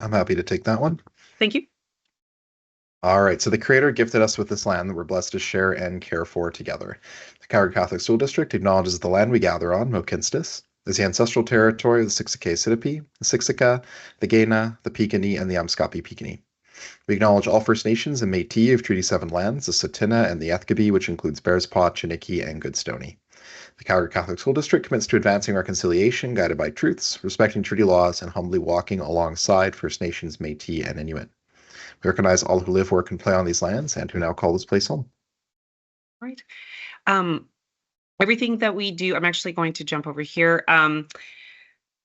I'm happy to take that one. Thank you. All right, so the Creator gifted us with this land that we're blessed to share and care for together. The Coward Catholic School District acknowledges the land we gather on, Mohkinstsis, is the ancestral territory of the Siksika Sidipi, the Siksika, the Gaina, the Piikani, and the Amskapi Piikani. We acknowledge all First Nations and Métis of Treaty 7 lands, the Tsuut'ina and the Ethkabi, which includes Bearspaw, Chiniki, and Goodstoney. The Calgary Catholic School District commits to advancing reconciliation guided by truths, respecting treaty laws, and humbly walking alongside First Nations, Métis, and Inuit. We recognize all who live, work, and play on these lands and who now call this place home. Right. Um, Everything that we do, I'm actually going to jump over here.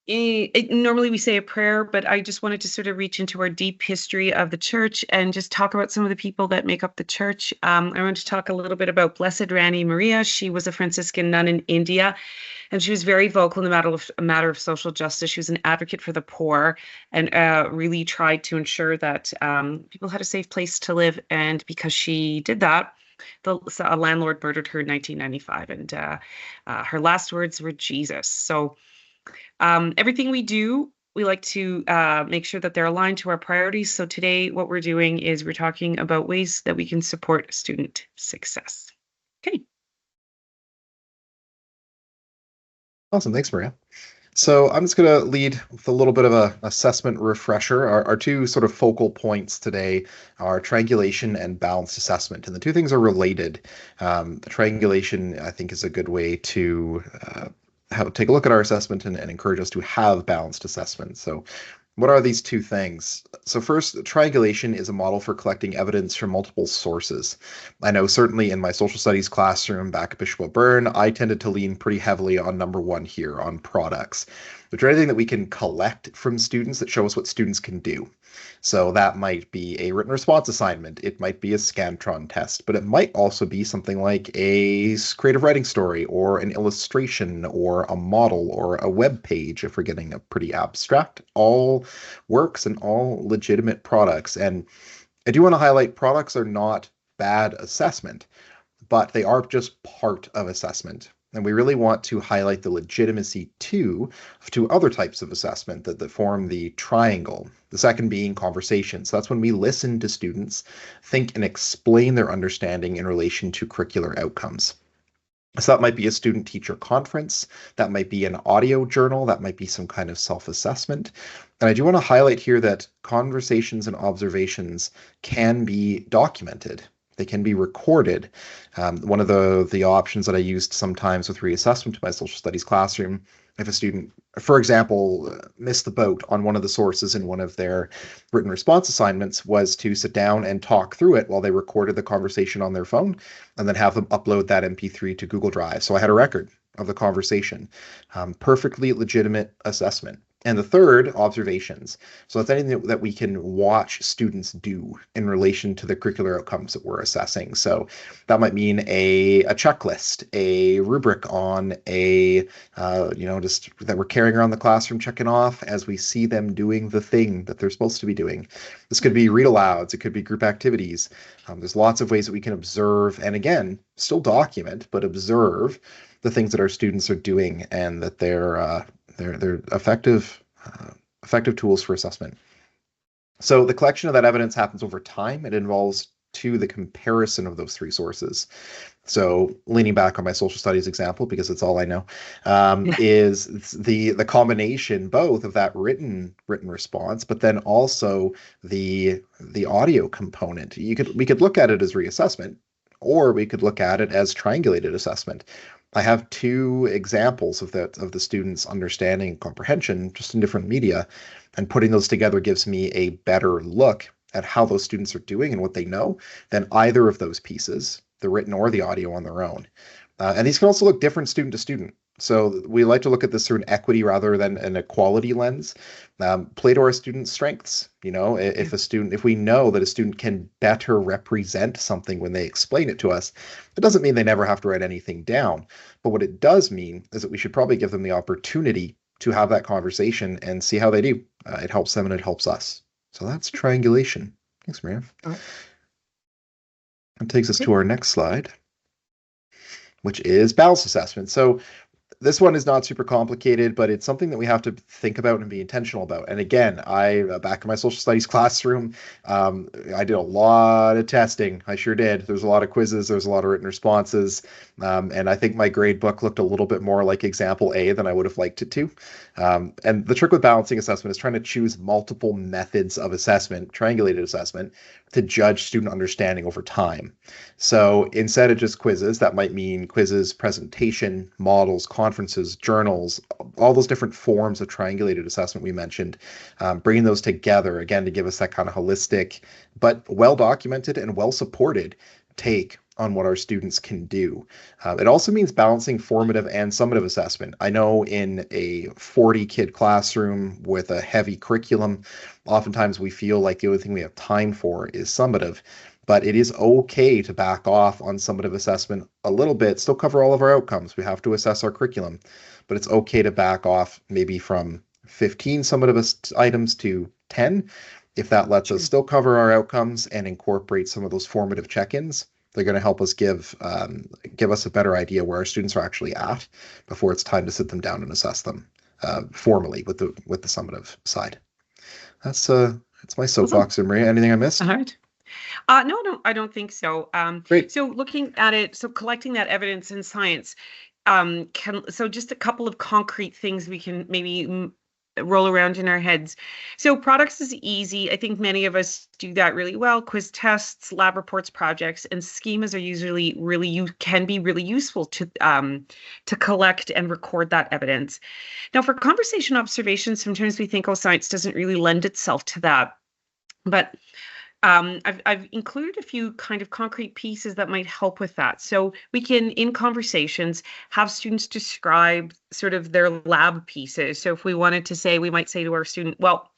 Normally we say a prayer, but I just wanted to sort of reach into our deep history of the church and just talk about some of the people that make up the church. I want to talk a little bit about Blessed Rani Maria. She was a Franciscan nun in India, and she was very vocal in the matter of social justice. She was an advocate for the poor and really tried to ensure that people had a safe place to live. And because she did that, a landlord murdered her in 1995, and her last words were Jesus. So everything we do, we like to make sure that they're aligned to our priorities. So today, what we're doing is we're talking about ways that we can support student success. Okay. Awesome. Thanks, Maria. So I'm just going to lead with a little bit of a assessment refresher. Our two sort of focal points today are triangulation and balanced assessment, and the two things are related. The triangulation, I think, is a good way to take a look at our assessment and encourage us to have balanced assessment. So what are these two things? So first, triangulation is a model for collecting evidence from multiple sources. I know certainly in my social studies classroom back at Bishop O'Byrne, I tended to lean pretty heavily on number one here, on products. Is there anything that we can collect from students that show us what students can do? So that might be a written response assignment. It might be a Scantron test, but it might also be something like a creative writing story or an illustration or a model or a web page, if we're getting a pretty abstract. All works and all legitimate products. And I do want to highlight products are not bad assessment, but they are just part of assessment. And we really want to highlight the legitimacy too of two other types of assessment that form the triangle. The second being conversation. So that's when we listen to students, think and explain their understanding in relation to curricular outcomes. So that might be a student-teacher conference, that might be an audio journal, that might be some kind of self-assessment. And I do want to highlight here that conversations and observations can be documented. They can be recorded. One of the options that I used sometimes with reassessment to my social studies classroom, if a student, for example, missed the boat on one of the sources in one of their written response assignments, was to sit down and talk through it while they recorded the conversation on their phone and then have them upload that MP3 to Google Drive. So I had a record of the conversation. Perfectly legitimate assessment. And the third, observations. So it's anything that we can watch students do in relation to the curricular outcomes that we're assessing. So that might mean a checklist, a rubric on just that we're carrying around the classroom, checking off as we see them doing the thing that they're supposed to be doing. This could be read alouds, it could be group activities. There's lots of ways that we can observe, and again, still document, but observe the things that our students are doing and that they're effective tools for assessment. So the collection of that evidence happens over time. It involves the comparison of those three sources. So leaning back on my social studies example, because it's all I know, is the combination both of that written response, but then also the audio component. We could look at it as reassessment, or we could look at it as triangulated assessment. I have two examples of the students' understanding and comprehension just in different media, and putting those together gives me a better look at how those students are doing and what they know than either of those pieces, the written or the audio on their own. And these can also look different student to student. So we like to look at this through an equity rather than an equality lens. Play to our students' strengths. If we know that a student can better represent something when they explain it to us, it doesn't mean they never have to write anything down. But what it does mean is that we should probably give them the opportunity to have that conversation and see how they do. It helps them and it helps us. So that's triangulation. Thanks, Maria. Oh, That takes us okay. to our next slide, which is balanced assessment. So This one is not super complicated, but it's something that we have to think about and be intentional about. And again, back in my social studies classroom, I did a lot of testing. I sure did. There's a lot of quizzes, there's a lot of written responses, and I think my grade book looked a little bit more like example A than I would have liked it to. And the trick with balancing assessment is trying to choose multiple methods of assessment, triangulated assessment, to judge student understanding over time. So instead of just quizzes, that might mean quizzes, presentation, models, conferences, journals, all those different forms of triangulated assessment we mentioned, bringing those together again to give us that kind of holistic, but well documented and well supported take on what our students can do. It also means balancing formative and summative assessment. I know in a 40 kid classroom with a heavy curriculum, oftentimes we feel like the only thing we have time for is summative, but it is okay to back off on summative assessment a little bit, still cover all of our outcomes. We have to assess our curriculum, but it's okay to back off maybe from 15 summative items to 10 if that lets us Sure. still cover our outcomes and incorporate some of those formative check-ins. They're going to help us give us a better idea where our students are actually at before it's time to sit them down and assess them formally with the summative side. That's my Awesome. soapbox, Maria. Anything I All missed? right. No, no, I don't think so. Great. So looking at it, so collecting that evidence in science, so just a couple of concrete things we can maybe roll around in our heads. So products is easy. I think many of us do that really well. Quiz tests, lab reports, projects, and schemas are usually really you can be really useful to collect and record that evidence. Now, for conversation observations, sometimes we think, oh, science doesn't really lend itself to that. But I've included a few kind of concrete pieces that might help with that. So we can, in conversations, have students describe sort of their lab pieces. So if we wanted to say, we might say to our student, well,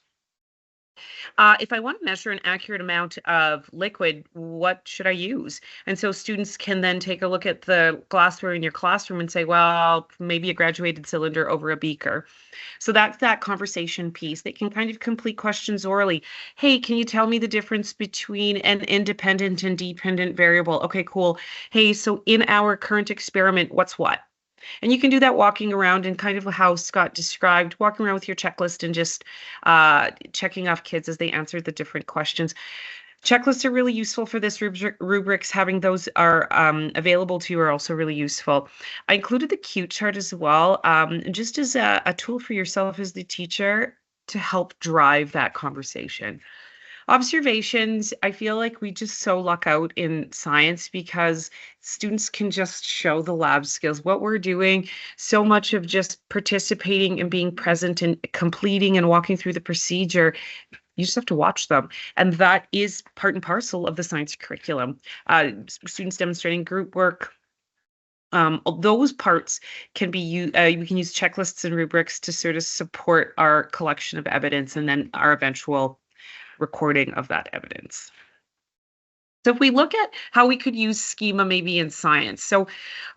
if I want to measure an accurate amount of liquid, what should I use? And so students can then take a look at the glassware in your classroom and say, well, maybe a graduated cylinder over a beaker. So that's that conversation piece. They can kind of complete questions orally. Hey, can you tell me the difference between an independent and dependent variable? Okay, cool. Hey, so in our current experiment, what's what? And you can do that walking around and kind of how Scott described, walking around with your checklist and just checking off kids as they answer the different questions. Checklists are really useful for this. Rubrics, having those are available to you are also really useful. I included the cue chart as well, just as a tool for yourself as the teacher to help drive that conversation. Observations, I feel like we just so luck out in science because students can just show the lab skills. What we're doing, so much of just participating and being present and completing and walking through the procedure, you just have to watch them. And that is part and parcel of the science curriculum. Students demonstrating group work, those parts can be used. We can use checklists and rubrics to sort of support our collection of evidence and then our eventual recording of that evidence. So if we look at how we could use schema maybe in science. So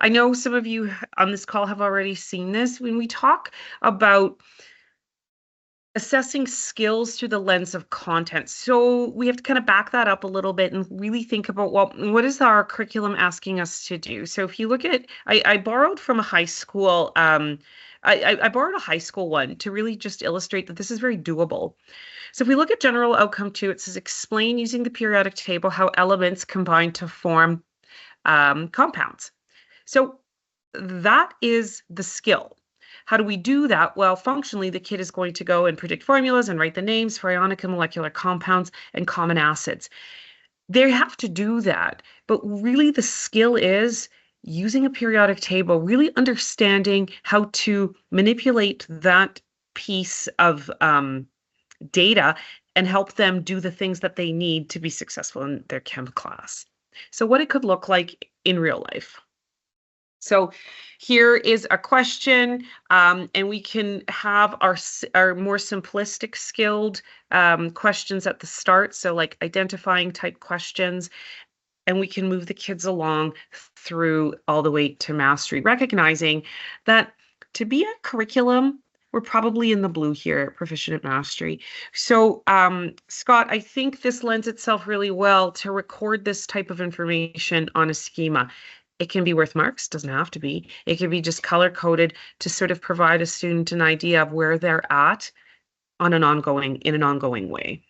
I know some of you on this call have already seen this. When we talk about assessing skills through the lens of content. So we have to kind of back that up a little bit and really think about, well, what is our curriculum asking us to do? So if you look at, I borrowed from a high school, I borrowed a high school one to really just illustrate that this is very doable. So if we look at general outcome 2, it says explain using the periodic table how elements combine to form compounds. So that is the skill. How do we do that? Well, functionally, the kid is going to go and predict formulas and write the names for ionic and molecular compounds and common acids. They have to do that, but really the skill is using a periodic table, really understanding how to manipulate that piece of data and help them do the things that they need to be successful in their chem class. So what it could look like in real life. So here is a question, and we can have our more simplistic skilled questions at the start. So like identifying type questions, and we can move the kids along through all the way to mastery, recognizing that to be a curriculum, we're probably in the blue here at Proficient at Mastery. So, Scott, I think this lends itself really well to record this type of information on a schema. It can be worth marks, doesn't have to be. It could be just color coded to sort of provide a student an idea of where they're at on in an ongoing way.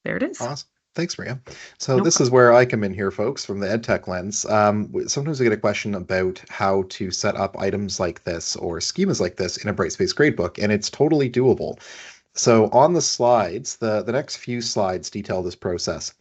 There it is. Awesome. Thanks, Maria. So No this is problem. where I come in here, folks, from the EdTech lens. Sometimes we get a question about how to set up items like this or schemas like this in a Brightspace gradebook, and it's totally doable. So on the slides, the next few slides detail this process.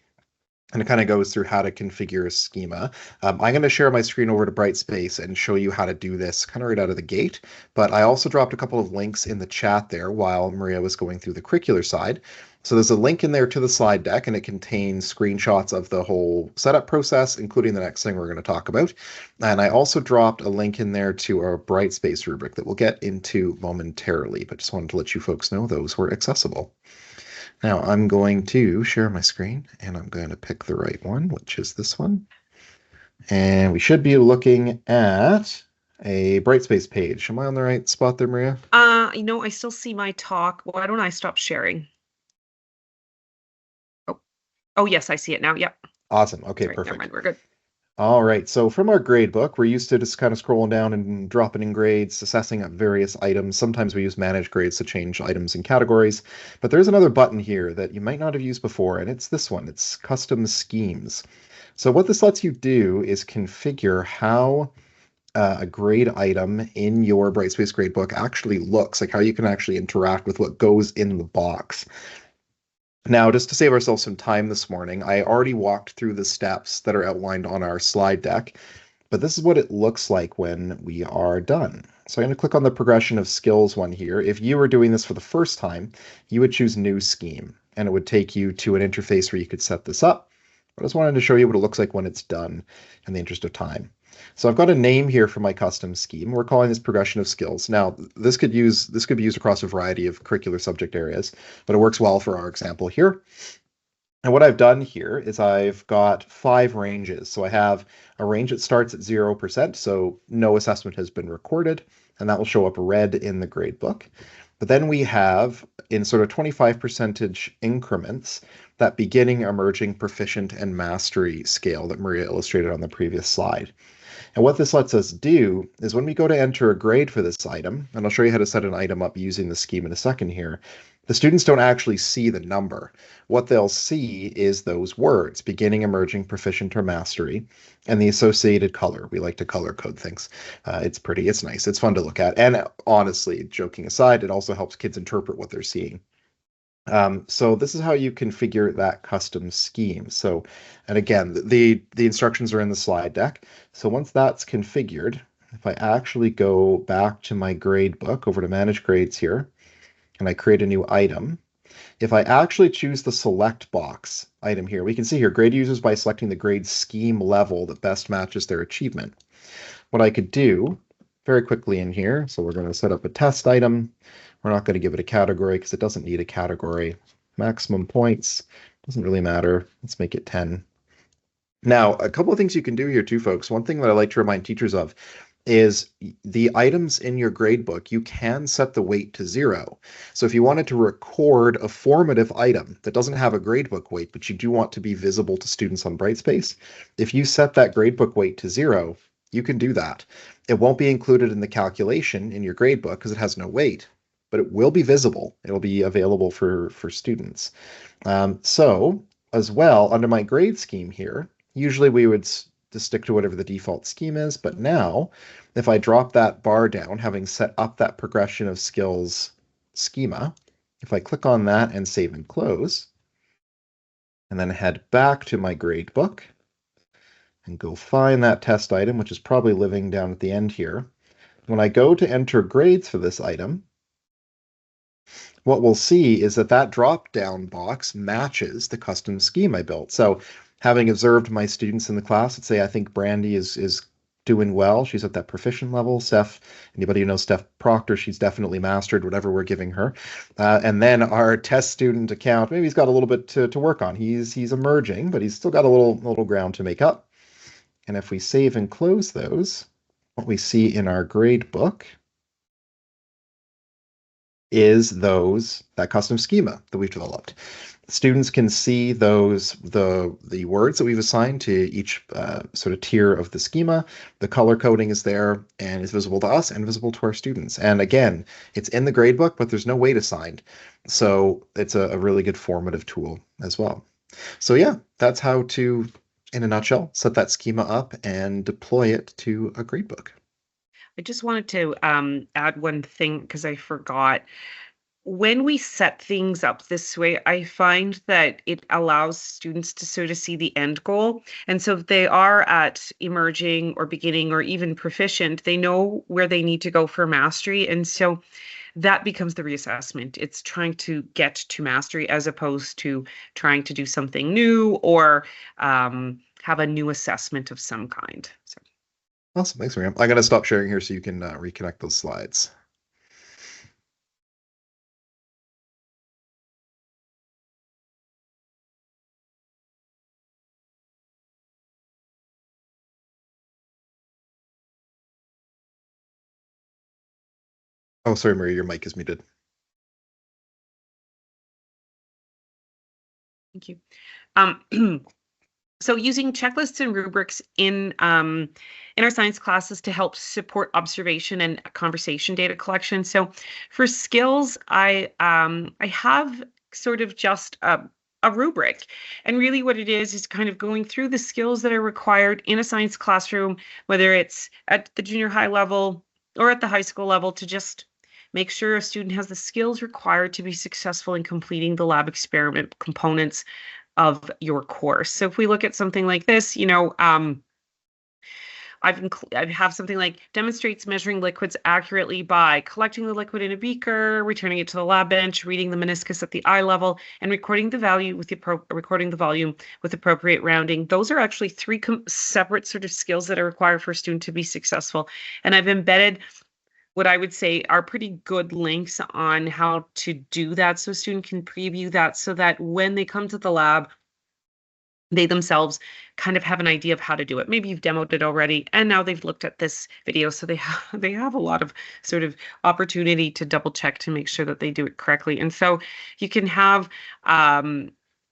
And it kind of goes through how to configure a schema. I'm going to share my screen over to Brightspace and show you how to do this kind of right out of the gate. But I also dropped a couple of links in the chat there while Maria was going through the curricular side. So there's a link in there to the slide deck, and it contains screenshots of the whole setup process, including the next thing we're going to talk about. And I also dropped a link in there to our Brightspace rubric that we'll get into momentarily, but just wanted to let you folks know those were accessible. Now I'm going to share my screen and I'm going to pick the right one, which is this one. And we should be looking at a Brightspace page. Am I on the right spot there, Maria? I still see my talk. Why don't I stop sharing? Oh, yes, I see it now. Yep. Awesome. Okay, Sorry, never perfect. mind. We're good. All right, so from our grade book, we're used to just kind of scrolling down and dropping in grades, assessing up various items. Sometimes we use manage grades to change items and categories, but there's another button here that you might not have used before, and it's this one. It's custom schemes. So what this lets you do is configure how a grade item in your Brightspace gradebook actually looks, like how you can actually interact with what goes in the box. Now, just to save ourselves some time this morning, I already walked through the steps that are outlined on our slide deck, but this is what it looks like when we are done. So I'm going to click on the progression of skills one here. If you were doing this for the first time, you would choose new scheme, and it would take you to an interface where you could set this up. I just wanted to show you what it looks like when it's done in the interest of time. So I've got a name here for my custom scheme. We're calling this progression of skills. Now, this could be used across a variety of curricular subject areas, but it works well for our example here. And what I've done here is I've got 5 ranges. So I have a range that starts at 0%, so no assessment has been recorded, and that will show up red in the grade book. But then we have, in sort of 25% increments, that beginning, emerging, proficient, and mastery scale that Maria illustrated on the previous slide. And what this lets us do is when we go to enter a grade for this item, and I'll show you how to set an item up using the scheme in a second here, the students don't actually see the number. What they'll see is those words, beginning, emerging, proficient, or mastery, and the associated color. We like to color code things. It's pretty, it's nice, it's fun to look at. And honestly, joking aside, it also helps kids interpret what they're seeing. So this is how you configure that custom scheme. So, and again, the instructions are in the slide deck. So once that's configured, if I actually go back to my grade book, over to manage grades here, and I create a new item, if I actually choose the select box item here, we can see here, grade users by selecting the grade scheme level that best matches their achievement. What I could do very quickly in here, so we're going to set up a test item. We're not going to give it a category because it doesn't need a category. Maximum points, doesn't really matter. Let's make it 10. Now, a couple of things you can do here too, folks. One thing that I like to remind teachers of is the items in your gradebook, you can set the weight to 0. So if you wanted to record a formative item that doesn't have a gradebook weight, but you do want to be visible to students on Brightspace, if you set that gradebook weight to 0, you can do that. It won't be included in the calculation in your gradebook because it has no weight, but it will be visible. It'll be available for students. So as well, under my grade scheme here, usually we would just stick to whatever the default scheme is, but now if I drop that bar down, having set up that progression of skills schema, if I click on that and save and close, and then head back to my grade book and go find that test item, which is probably living down at the end here. When I go to enter grades for this item, what we'll see is that that drop-down box matches the custom scheme I built. So having observed my students in the class, let's say I think Brandy is doing well. She's at that proficient level. Steph, anybody who knows Steph Proctor, she's definitely mastered whatever we're giving her. And then our test student account, maybe he's got a little bit to work on. He's emerging, but he's still got a little ground to make up. And if we save and close those, what we see in our grade book is that custom schema that we've developed. Students can see the words that we've assigned to each sort of tier of the schema. The color coding is there and is visible to us and visible to our students. And again, it's in the gradebook, but there's no weight assigned. So it's a really good formative tool as well. So yeah, that's how to, in a nutshell, set that schema up and deploy it to a gradebook. I just wanted to add one thing because I forgot. When we set things up this way, I find that it allows students to sort of see the end goal. And so if they are at emerging or beginning or even proficient, they know where they need to go for mastery. And so that becomes the reassessment. It's trying to get to mastery as opposed to trying to do something new or have a new assessment of some kind. So. Awesome. Thanks, Miriam. I'm going to stop sharing here so you can reconnect those slides. Oh, sorry, Maria, your mic is muted. Thank you. So using checklists and rubrics in our science classes to help support observation and conversation data collection. So for skills, I have sort of just a rubric, and really what it is kind of going through the skills that are required in a science classroom, whether it's at the junior high level or at the high school level, to just make sure a student has the skills required to be successful in completing the lab experiment components of your course. So if we look at something like this, I have something like demonstrates measuring liquids accurately by collecting the liquid in a beaker, returning it to the lab bench, reading the meniscus at the eye level, and recording the value with recording the volume with appropriate rounding. Those are actually three separate sort of skills that are required for a student to be successful. And I've embedded what I would say are pretty good links on how to do that so a student can preview that so that when they come to the lab, they themselves kind of have an idea of how to do it. Maybe you've demoed it already and now they've looked at this video, so they have a lot of sort of opportunity to double check to make sure that they do it correctly. And so you can have I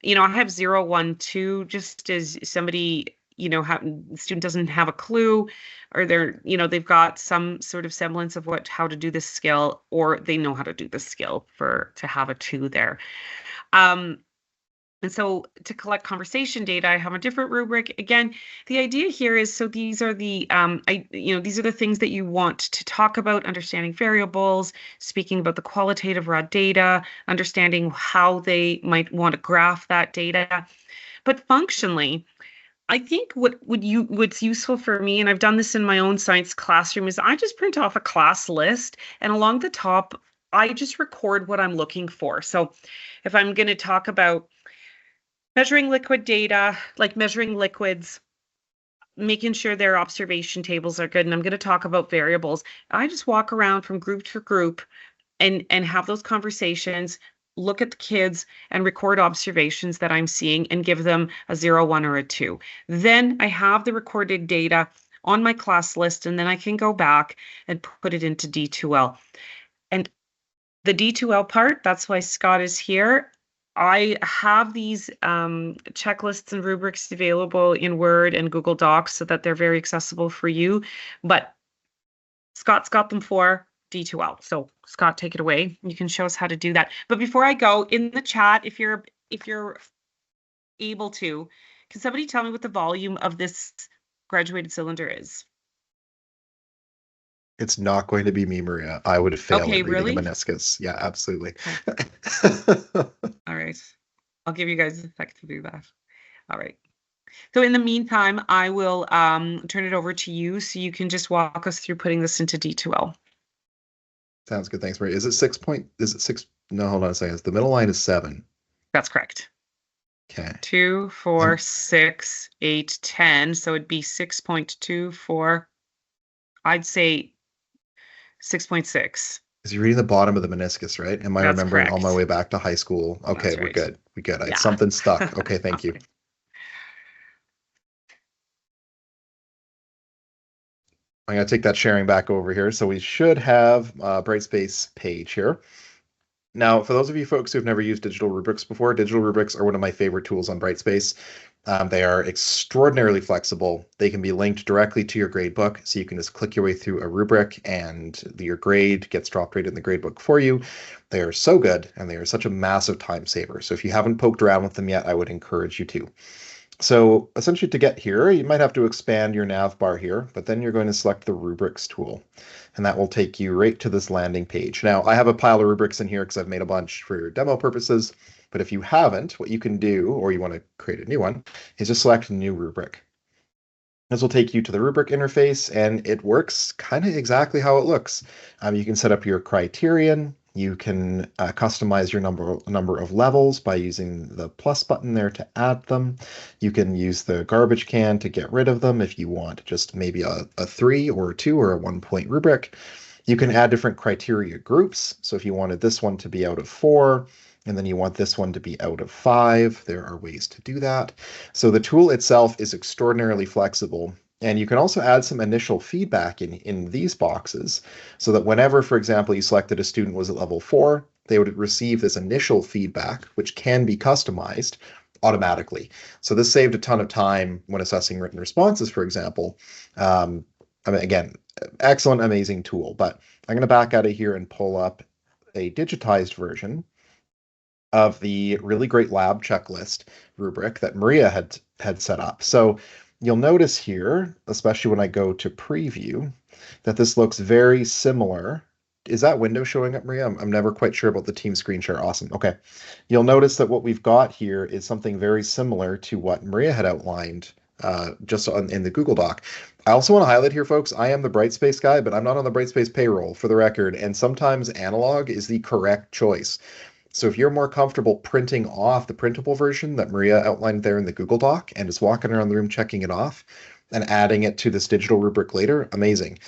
have 0, 1, 2 just as somebody the student doesn't have a clue, or they've got some sort of semblance of how to do this skill, or they know how to do this skill to have a 2 there. And so to collect conversation data, I have a different rubric. Again, the idea here is, so these are these are the things that you want to talk about: understanding variables, speaking about the qualitative raw data, understanding how they might want to graph that data. But functionally, I think what's useful for me, and I've done this in my own science classroom, is I just print off a class list, and along the top, I just record what I'm looking for. So if I'm going to talk about measuring liquid data, like measuring liquids, making sure their observation tables are good, and I'm going to talk about variables, I just walk around from group to group and have those conversations, look at the kids and record observations that I'm seeing and give them a 0, 1, or a 2. Then I have the recorded data on my class list, and then I can go back and put it into D2L. And the D2L part, that's why Scott is here. I have these checklists and rubrics available in Word and Google Docs so that they're very accessible for you. But Scott's got them for D2L. So Scott, take it away. You can show us how to do that. But before I go, in the chat, if you're able to, can somebody tell me what the volume of this graduated cylinder is? It's not going to be me, Maria. I would fail Okay, at reading a really? meniscus. Yeah, absolutely. Okay. All right. I'll give you guys a sec to do that. All right. So in the meantime, I will turn it over to you so you can just walk us through putting this into D2L. Sounds good. Thanks, Maria. Is it 6 point? Is it 6? No, hold on a second. The middle line is 7. That's correct. Okay. 2, 4, And 6, 8, 10. So it'd be 6.24. I'd say 6.6. is you reading the bottom of the meniscus, right? Am I That's remembering all my correct. way back to high school? Okay, That's we're right. good. We good. Yeah. Something stuck. Okay, thank you. Okay. I'm going to take that sharing back over here. So we should have a Brightspace page here. Now, for those of you folks who've never used digital rubrics before, digital rubrics are one of my favorite tools on Brightspace. They are extraordinarily flexible. They can be linked directly to your gradebook, so you can just click your way through a rubric and your grade gets dropped right in the gradebook for you. They are so good, and they are such a massive time saver. So if you haven't poked around with them yet, I would encourage you to. So essentially to get here, you might have to expand your nav bar here, but then you're going to select the rubrics tool, and that will take you right to this landing page. Now, I have a pile of rubrics in here because I've made a bunch for demo purposes, but if you haven't, what you can do, or you want to create a new one, is just select new rubric. This will take you to the rubric interface, and it works kind of exactly how it looks. You can set up your criterion. You can customize your number of levels by using the plus button there to add them. You can use the garbage can to get rid of them if you want just maybe a 3 or a 2 or a 1 point rubric. You can add different criteria groups. So if you wanted this one to be out of 4, and then you want this one to be out of 5, there are ways to do that. So the tool itself is extraordinarily flexible. And you can also add some initial feedback in these boxes so that whenever, for example, you selected a student was at level 4, they would receive this initial feedback, which can be customized automatically. So this saved a ton of time when assessing written responses, for example. I mean, again, excellent, amazing tool. But I'm going to back out of here and pull up a digitized version of the really great lab checklist rubric that Maria had set up. So you'll notice here, especially when I go to preview, that this looks very similar. Is that window showing up, Maria? I'm never quite sure about the team screen share. Awesome. Okay. You'll notice that what we've got here is something very similar to what Maria had outlined in the Google Doc. I also want to highlight here, folks, I am the Brightspace guy, but I'm not on the Brightspace payroll for the record, and sometimes analog is the correct choice. So if you're more comfortable printing off the printable version that Maria outlined there in the Google Doc and just walking around the room checking it off and adding it to this digital rubric later, amazing.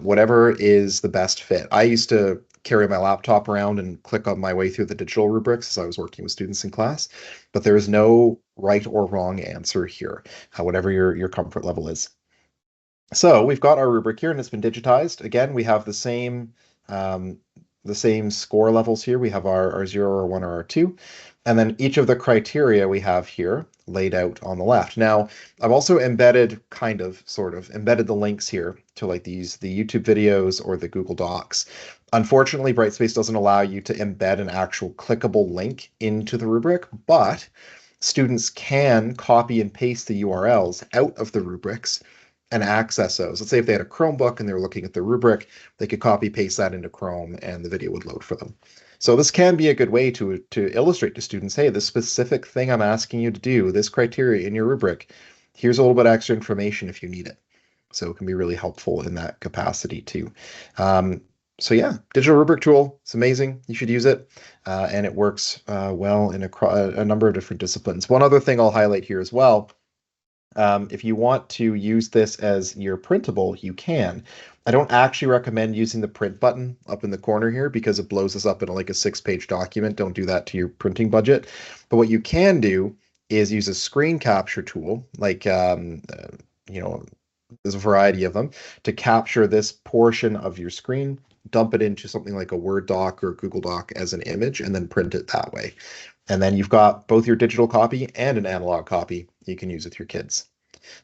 Whatever is the best fit. I used to carry my laptop around and click on my way through the digital rubrics as I was working with students in class, but there is no right or wrong answer here, whatever your comfort level is. So we've got our rubric here and it's been digitized. Again, we have the same score levels here. We have our 0 or 1 or our 2. And then each of the criteria we have here laid out on the left. Now, I've also embedded, sort of, embedded the links here to like the YouTube videos or the Google Docs. Unfortunately, Brightspace doesn't allow you to embed an actual clickable link into the rubric, but students can copy and paste the URLs out of the rubrics and access those. Let's say if they had a Chromebook and they were looking at the rubric, they could copy paste that into Chrome and the video would load for them. So this can be a good way to illustrate to students, hey, this specific thing I'm asking you to do, this criteria in your rubric, here's a little bit extra information if you need it. So it can be really helpful in that capacity too. So yeah, digital rubric tool, it's amazing. You should use it. And it works well in a number of different disciplines. One other thing I'll highlight here as well, if you want to use this as your printable, you can. I don't actually recommend using the print button up in the corner here because it blows us up into like a 6-page document. Don't do that to your printing budget. But what you can do is use a screen capture tool, like, there's a variety of them, to capture this portion of your screen, dump it into something like a Word doc or a Google Doc as an image, and then print it that way. And then you've got both your digital copy and an analog copy you can use with your kids.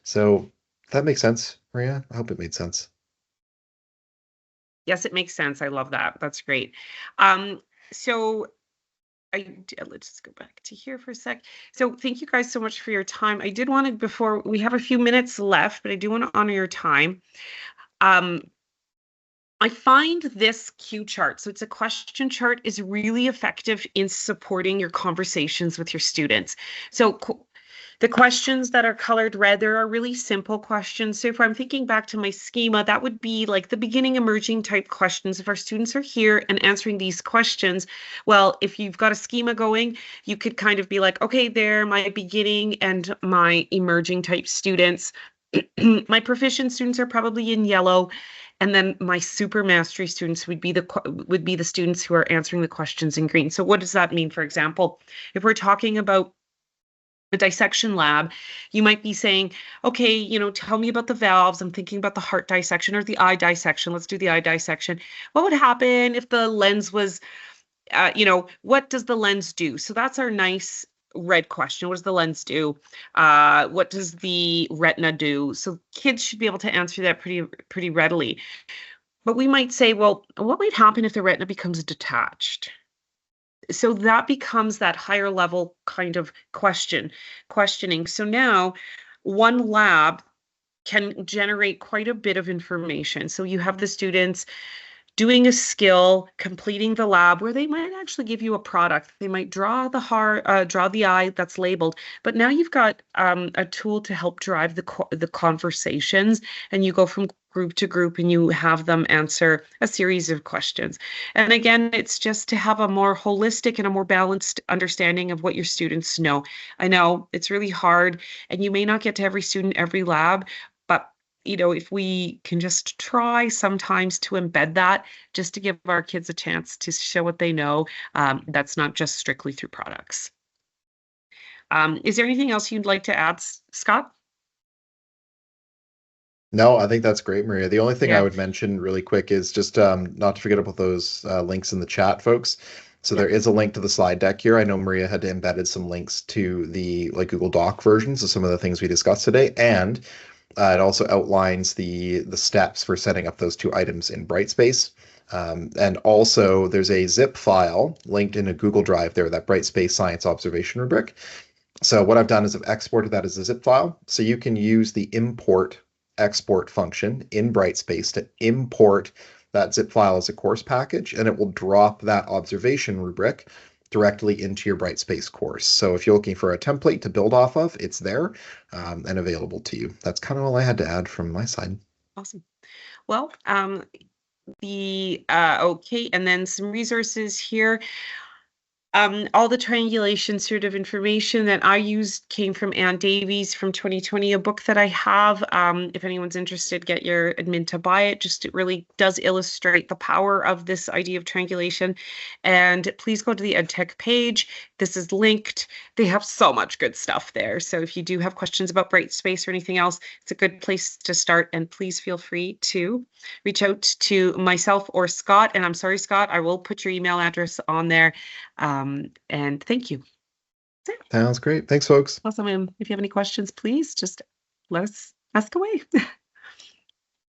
So that makes sense, Maria. I hope it made sense. Yes, it makes sense. I love that. That's great. So let's just go back to here for a sec. So thank you guys so much for your time. I did want to, before we have a few minutes left, but I do want to honor your time. I find this cue chart, so it's a question chart, is really effective in supporting your conversations with your students. So the questions that are colored red, there are really simple questions. So if I'm thinking back to my schema, that would be like the beginning emerging type questions. If our students are here and answering these questions, well, if you've got a schema going, you could kind of be like, okay, they're my beginning and my emerging type students. My proficient students are probably in yellow. And then my super mastery students would be the students who are answering the questions in green. So what does that mean? For example, if we're talking about a dissection lab, you might be saying, okay, tell me about the valves. I'm thinking about the heart dissection or the eye dissection. Let's do the eye dissection. What would happen if the lens was what does the lens do? So that's our nice red question. What does the lens do? What does the retina do? So kids should be able to answer that pretty readily. But we might say, well, what might happen if the retina becomes detached? So that becomes that higher level kind of questioning. So now one lab can generate quite a bit of information. So you have the students doing a skill, completing the lab where they might actually give you a product. They might draw the eye that's labeled, but now you've got a tool to help drive the conversations, and you go from group to group and you have them answer a series of questions. And again, it's just to have a more holistic and a more balanced understanding of what your students know. I know it's really hard, and you may not get to every student, every lab, but if we can just try sometimes to embed that just to give our kids a chance to show what they know, that's not just strictly through products. Is there anything else you'd like to add, Scott? No, I think that's great, Maria. The only thing I Yeah, would mention really quick is just not to forget about those links in the chat, folks. So yeah, there is a link to the slide deck here. I know Maria had embedded some links to the Google Doc versions of some of the things we discussed today, and it also outlines the steps for setting up those two items in Brightspace. And also, there's a zip file linked in a Google Drive there, that Brightspace Science Observation rubric. So what I've done is I've exported that as a zip file. So you can use the import export function in Brightspace to import that zip file as a course package, and it will drop that observation rubric directly into your Brightspace course. So if you're looking for a template to build off of, it's there and available to you. That's kind of all I had to add from my side. awesome. Well, the okay, and then some resources here. All the triangulation sort of information that I used came from Anne Davies from 2020, a book that I have. If anyone's interested, get your admin to buy it. Just it really does illustrate the power of this idea of triangulation. And please go to the EdTech page. This is linked. They have so much good stuff there. So if you do have questions about Brightspace or anything else, it's a good place to start. And please feel free to reach out to myself or Scott. And I'm sorry, Scott, I will put your email address on there. And thank you. That's it. Sounds great. Thanks, folks. Awesome. And if you have any questions, please just let us ask away.